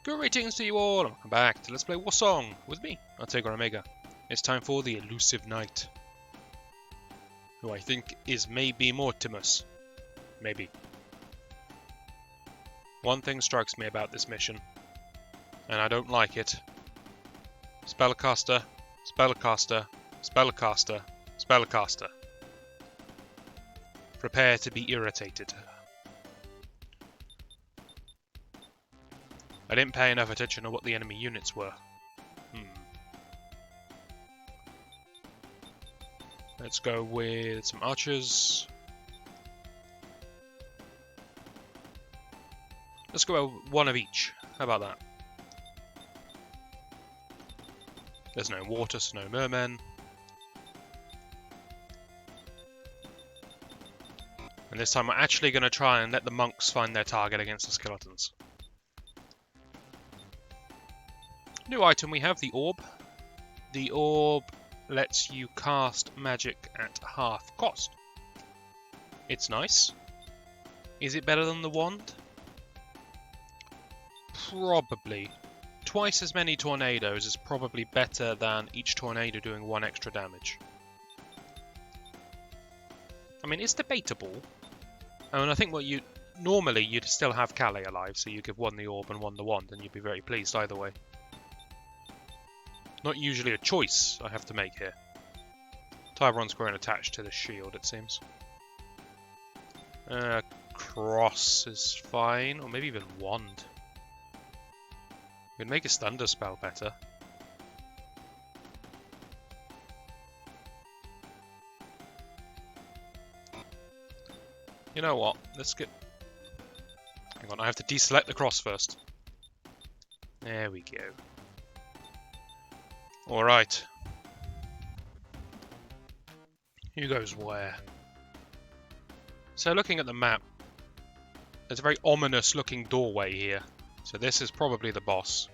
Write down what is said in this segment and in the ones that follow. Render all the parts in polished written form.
Greetings to you all, and welcome back to Let's Play Warsong with me, Artegra Omega. It's time for the Elusive Knight, who I think is maybe Mortimus. Maybe. One thing strikes me about this mission, and I don't like it. Spellcaster, spellcaster, spellcaster, spellcaster. Prepare to be irritated. I didn't pay enough attention to what the enemy units were. Let's go with some archers. Let's go with one of each. How about that? There's no water, so no mermen. And this time we're actually going to try and let the monks find their target against the skeletons. New item we have, the orb. The orb lets you cast magic at half cost. It's nice. Is it better than the wand? Probably. Twice as many tornadoes is probably better than each tornado doing one extra damage. I mean, it's debatable. I mean, I think what you... Normally, you'd still have Calais alive, so you give one the orb and one the wand, and you'd be very pleased either way. Not usually a choice I have to make here. Tyron's grown attached to the shield, it seems. Cross is fine, or maybe even wand. We'd make his thunder spell better. You know what? Let's get... Hang on, I have to deselect the cross first. There we go. Alright. Who goes where? So looking at the map, there's a very ominous looking doorway here. So this is probably the boss.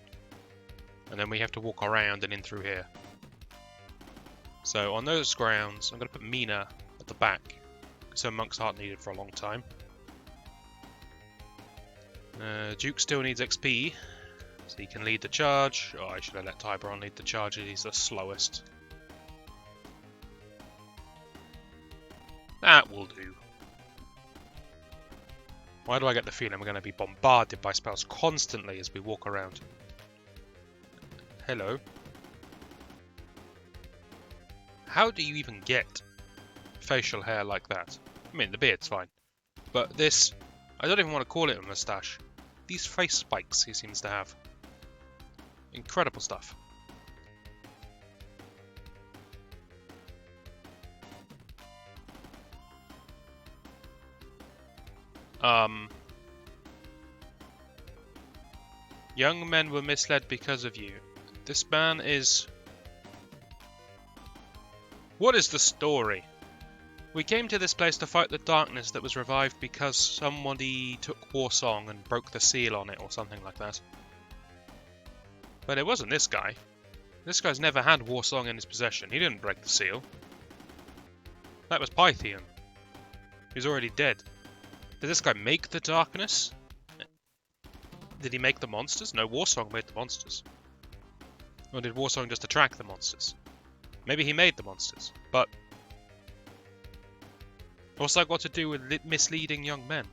And then we have to walk around and in through here. So on those grounds, I'm going to put Mina at the back. Because her monks aren't needed for a long time. Duke still needs XP. So he can lead the charge. Oh, I should have let Tiberon lead the charge. He's the slowest. That will do. Why do I get the feeling we're going to be bombarded by spells constantly as we walk around? Hello. How do you even get facial hair like that? I mean, the beard's fine. But this... I don't even want to call it a moustache. These face spikes he seems to have. Incredible stuff. Young men were misled because of you. This man is... What is the story? We came to this place to fight the darkness that was revived because somebody took Warsong and broke the seal on it or something like that. But it wasn't this guy. This guy's never had Warsong in his possession. He didn't break the seal. That was Pythian. He's already dead. Did this guy make the darkness? Did he make the monsters? No, Warsong made the monsters. Or did Warsong just attract the monsters? Maybe he made the monsters, but... What's that got to do with misleading young men?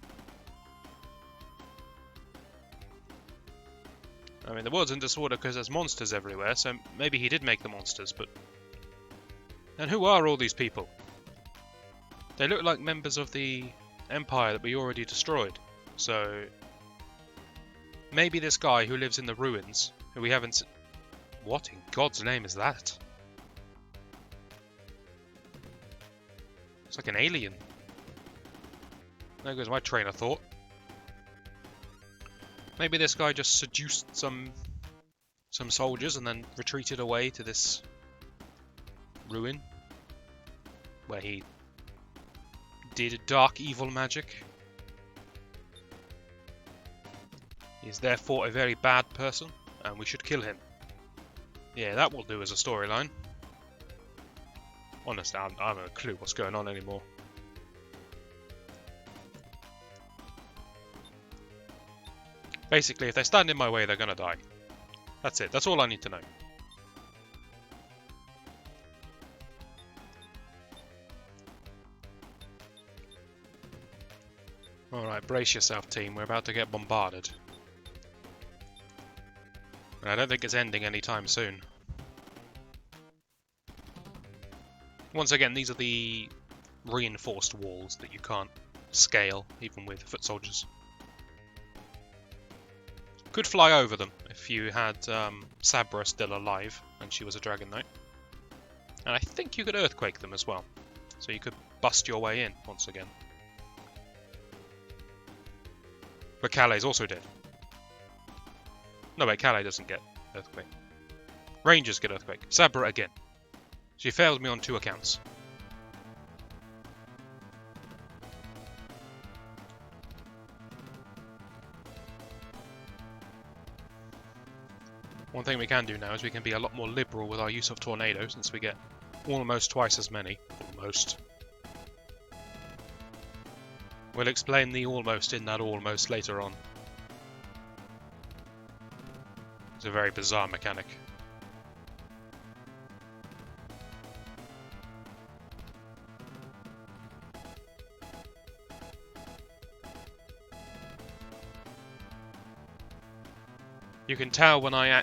I mean, the world's in disorder because there's monsters everywhere, so maybe he did make the monsters, but... And who are all these people? They look like members of the Empire that we already destroyed, so... Maybe this guy who lives in the ruins, who we haven't... What in God's name is that? It's like an alien. There goes my train of thought. Maybe this guy just seduced some soldiers and then retreated away to this ruin where he did dark evil magic. He is therefore a very bad person and we should kill him. Yeah, that will do as a storyline. Honestly, I haven't a clue what's going on anymore. Basically, if they stand in my way, they're gonna die. That's it. That's all I need to know. Alright, brace yourself, team. We're about to get bombarded. And I don't think it's ending anytime soon. Once again, these are the reinforced walls that you can't scale, even with foot soldiers. Could fly over them if you had Sabra still alive and she was a Dragon Knight. And I think you could Earthquake them as well. So you could bust your way in once again. But Calais also dead. No wait, Calais doesn't get Earthquake. Rangers get Earthquake. Sabra again. She failed me on 2 accounts. One thing we can do now is we can be a lot more liberal with our use of tornadoes, since we get almost twice as many. Almost. We'll explain the almost in that almost later on. It's a very bizarre mechanic. You can tell when I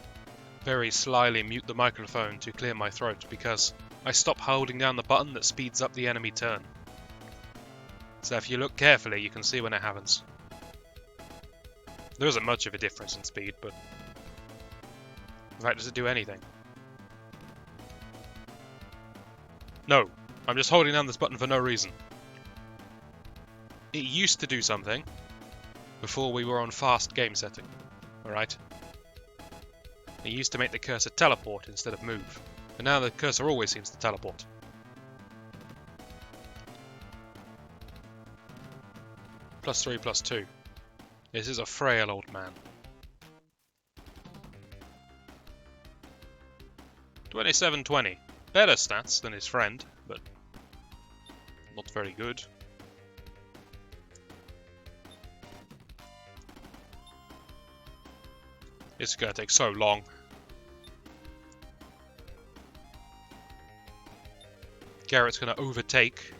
very slyly mute the microphone to clear my throat because I stop holding down the button that speeds up the enemy turn. So if you look carefully, you can see when it happens. There isn't much of a difference in speed, but in fact, does it do anything? No, I'm just holding down this button for no reason. It used to do something before we were on fast game setting, alright? It used to make the cursor teleport instead of move, but now the cursor always seems to teleport. +3, +2. This is a frail old man. 2720. Better stats than his friend, but not very good. It's gonna take so long. Garrett's gonna overtake.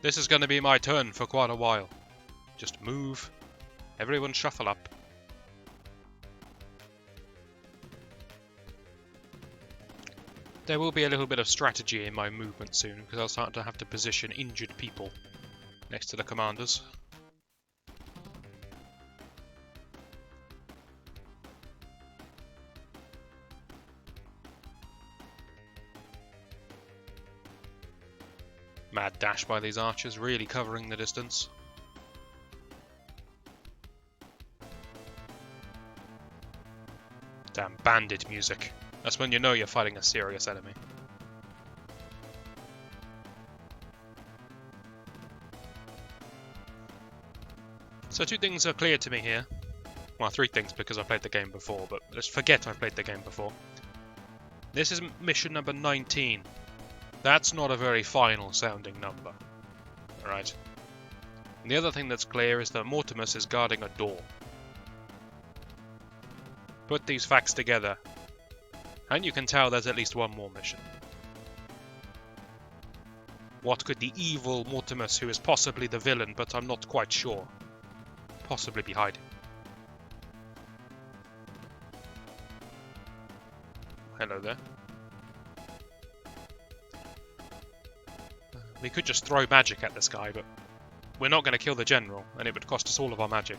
This is gonna be my turn for quite a while. Just move. Everyone shuffle up. There will be a little bit of strategy in my movement soon, because I'll start to have to position injured people next to the commanders. Mad dash by these archers, really covering the distance. Damn bandit music. That's when you know you're fighting a serious enemy. So 2 things are clear to me here. Well, 3 things because I played the game before, but let's forget I've played the game before. This is mission number 19. That's not a very final sounding number. Alright. And the other thing that's clear is that Mortimus is guarding a door. Put these facts together, and you can tell there's at least one more mission. What could the evil Mortimus, who is possibly the villain, but I'm not quite sure, possibly be hiding? Hello there. We could just throw magic at this guy, but we're not going to kill the general, and it would cost us all of our magic.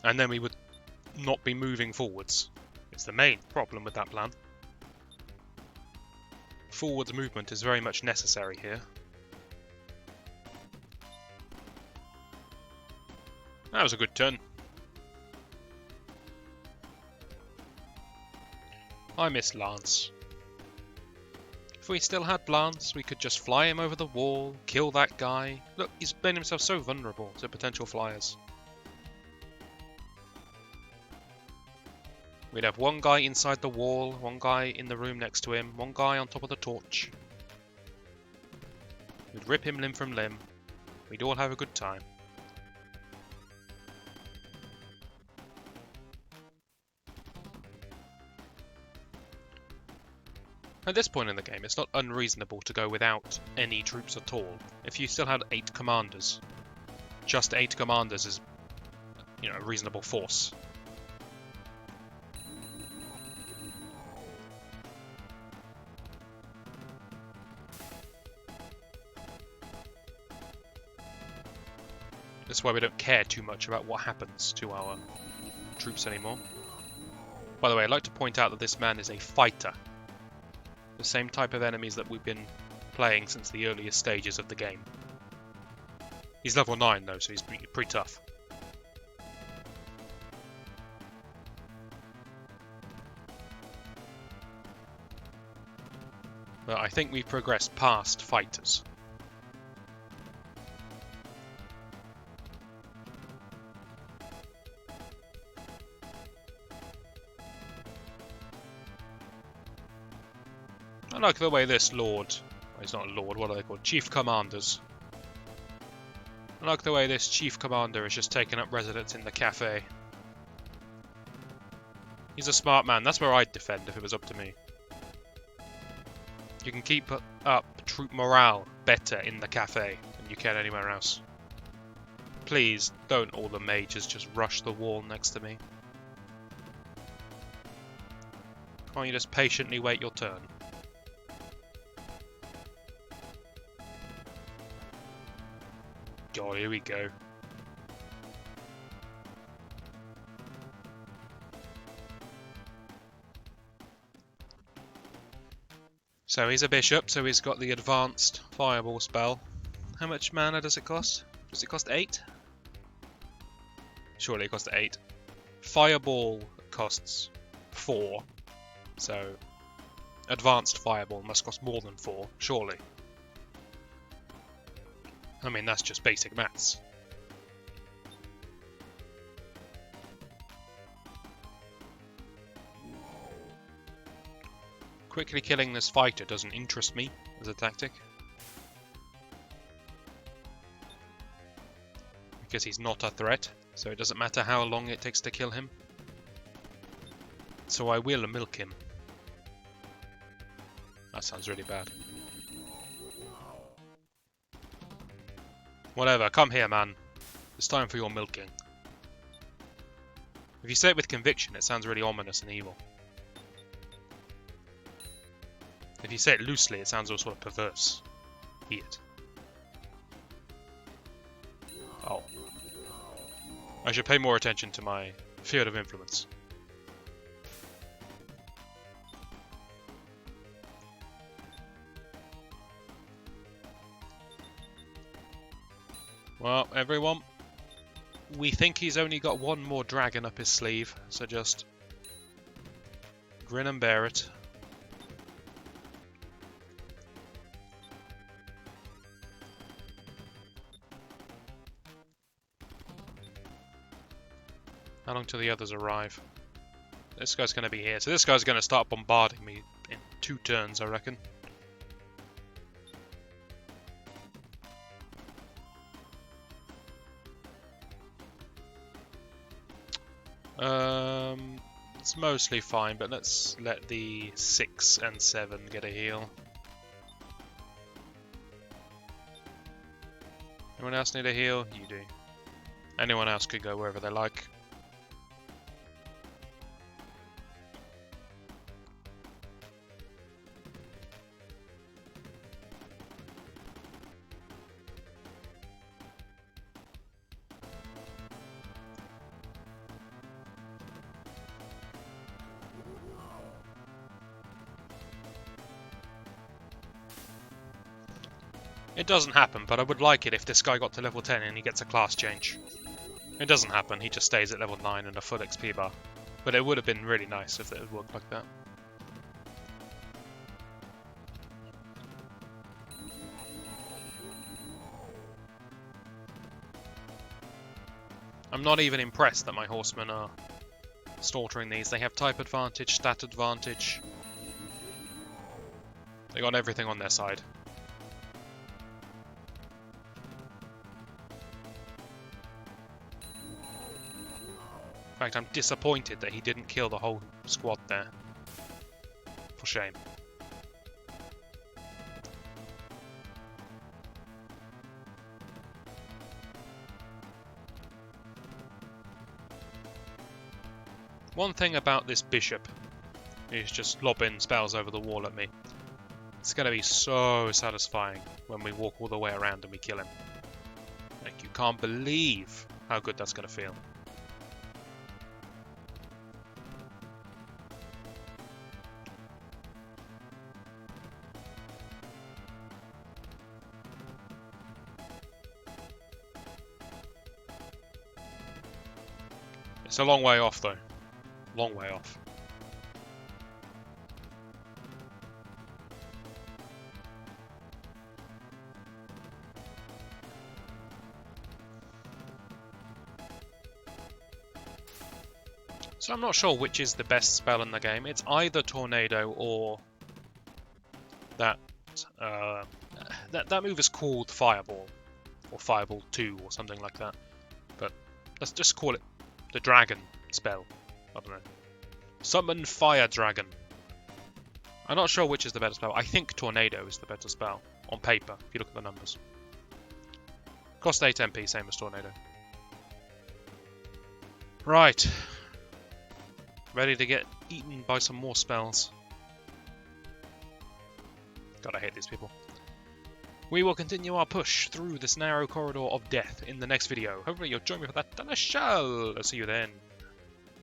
And then we would not be moving forwards. It's the main problem with that plan. Forwards movement is very much necessary here. That was a good turn. I miss Lance. If we still had Lance, we could just fly him over the wall, kill that guy. Look, he's made himself so vulnerable to potential flyers. We'd have one guy inside the wall, one guy in the room next to him, one guy on top of the torch. We'd rip him limb from limb. We'd all have a good time. At this point in the game, it's not unreasonable to go without any troops at all. If you still had 8 commanders, just 8 commanders is, you know, a reasonable force. That's why we don't care too much about what happens to our troops anymore. By the way, I'd like to point out that this man is a fighter. The same type of enemies that we've been playing since the earliest stages of the game. He's level 9 though, so he's pretty tough. But I think we've progressed past fighters. I like the way this lord, well, he's not a lord, what are they called? Chief commanders. I like the way this chief commander has just taken up residence in the cafe. He's a smart man, that's where I'd defend if it was up to me. You can keep up troop morale better in the cafe than you can anywhere else. Please, don't all the mages just rush the wall next to me. Can't you just patiently wait your turn? God, here we go. So he's a bishop, so he's got the advanced fireball spell. How much mana does it cost? Does it cost 8? Surely it costs 8. Fireball costs 4. So advanced fireball must cost more than 4, surely. I mean, that's just basic maths. Quickly killing this fighter doesn't interest me as a tactic. Because he's not a threat, so it doesn't matter how long it takes to kill him. So I will milk him. That sounds really bad. Whatever, come here, man. It's time for your milking. If you say it with conviction, it sounds really ominous and evil. If you say it loosely, it sounds all sort of perverse. Eat. Oh. I should pay more attention to my field of influence. Well, everyone, we think he's only got one more dragon up his sleeve, so just grin and bear it. How long till the others arrive? This guy's going to be here, so this guy's going to start bombarding me in 2 turns, I reckon. It's mostly fine, but let's let the 6 and 7 get a heal. Anyone else need a heal? You do. Anyone else could go wherever they like. It doesn't happen, but I would like it if this guy got to level 10 and he gets a class change. It doesn't happen, he just stays at level 9 and a full XP bar. But it would have been really nice if it had worked like that. I'm not even impressed that my horsemen are slaughtering these. They have type advantage, stat advantage. They got everything on their side. In fact, I'm disappointed that he didn't kill the whole squad there. For shame. One thing about this bishop is just lobbing spells over the wall at me. It's going to be so satisfying when we walk all the way around and we kill him. Like, you can't believe how good that's going to feel. It's a long way off though. Long way off. So I'm not sure which is the best spell in the game. It's either Tornado or that that move is called Fireball or Fireball 2 or something like that. But let's just call it the Dragon spell. I don't know. Summon Fire Dragon. I'm not sure which is the better spell. I think Tornado is the better spell on paper if you look at the numbers. Cost 8 MP, same as Tornado. Right. Ready to get eaten by some more spells. God, I hate these people. We will continue our push through this narrow corridor of death in the next video. Hopefully you'll join me for that, and I shall see you then.